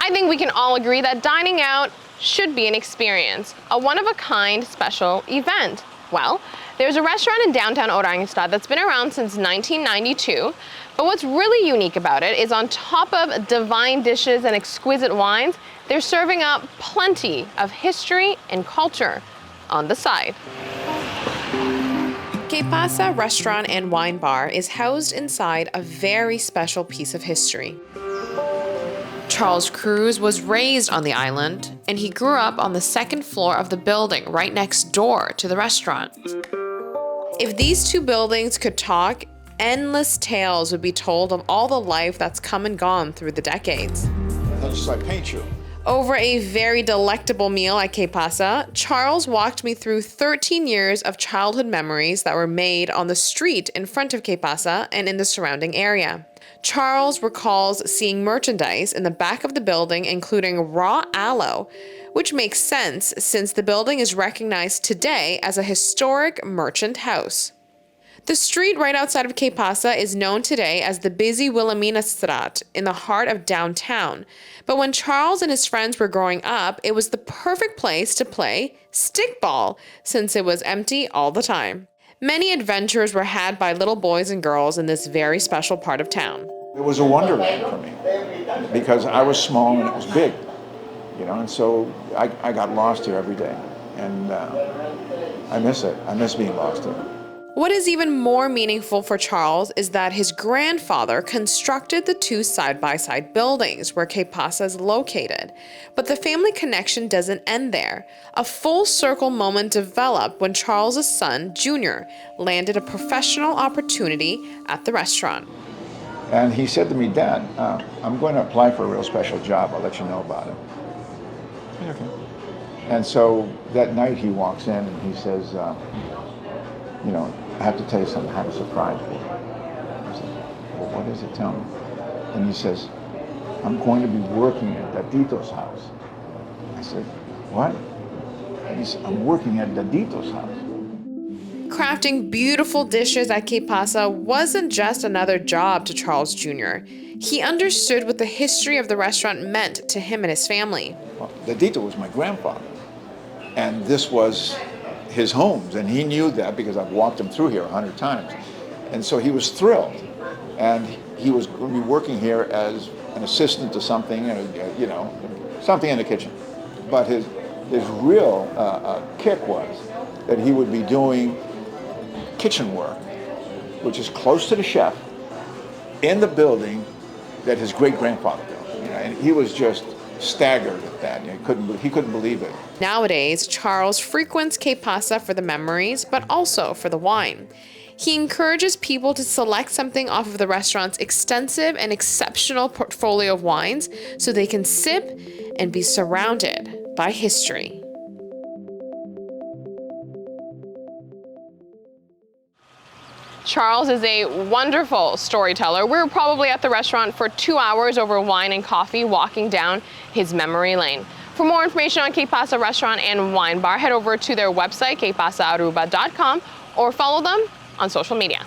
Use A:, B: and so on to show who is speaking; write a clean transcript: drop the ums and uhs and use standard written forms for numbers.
A: I think we can all agree that dining out should be an experience, a one-of-a-kind special event. Well, there's a restaurant in downtown Oranjestad that's been around since 1992, but what's really unique about it is on top of divine dishes and exquisite wines, they're serving up plenty of history and culture on the side. Pasa Restaurant and Winebar is housed inside a very special piece of history. Charles Cruz was raised on the island, and he grew up on the second floor of the building right next door to the restaurant. If these two buildings could talk, endless tales would be told of all the life that's come and gone through the decades.
B: That's just like paint you.
A: Over a very delectable meal at Pasa, Charles walked me through 13 years of childhood memories that were made on the street in front of Pasa and in the surrounding area. Charles recalls seeing merchandise in the back of the building, including raw aloe, which makes sense since the building is recognized today as a historic merchant house. The street right outside of Pasa is known today as the busy Wilhelminastraat in the heart of downtown. But when Charles and his friends were growing up, it was the perfect place to play stickball since it was empty all the time. Many adventures were had by little boys and girls in this very special part of town.
B: It was a wonderland for me because I was small and it was big, and so I got lost here every day. And I miss it. I miss being lost here.
A: What is even more meaningful for Charles is that his grandfather constructed the two side-by-side buildings where Pasa is located. But the family connection doesn't end there. A full circle moment developed when Charles' son, Junior, landed a professional opportunity at the restaurant.
B: And he said to me, "Dad, I'm going to apply for a real special job. I'll let you know about it." Okay. And so that night he walks in and he says, "I have to tell you something. I have a surprise for you." I said, "Well, what is it? Tell me." And he says, "I'm going to be working at Dadito's house." I said, "What?" And he said, "I'm working at Dadito's house."
A: Crafting beautiful dishes at Pasa wasn't just another job to Charles Jr. He understood what the history of the restaurant meant to him and his family.
B: Well, Dadito was my grandfather, and this was his homes, and he knew that because I've walked him through here 100 times. And so he was thrilled, and he was going to be working here as an assistant to something, something in the kitchen. But his real kick was that he would be doing kitchen work, which is close to the chef, in the building that his great-grandfather built. And he was just staggered at that. He couldn't believe it.
A: Nowadays, Charles frequents Pasa for the memories, but also for the wine. He encourages people to select something off of the restaurant's extensive and exceptional portfolio of wines so they can sip and be surrounded by history. Charles is a wonderful storyteller. We were probably at the restaurant for 2 hours over wine and coffee, walking down his memory lane. For more information on Pasa Restaurant and Wine Bar, head over to their website, kpasaruba.com, or follow them on social media.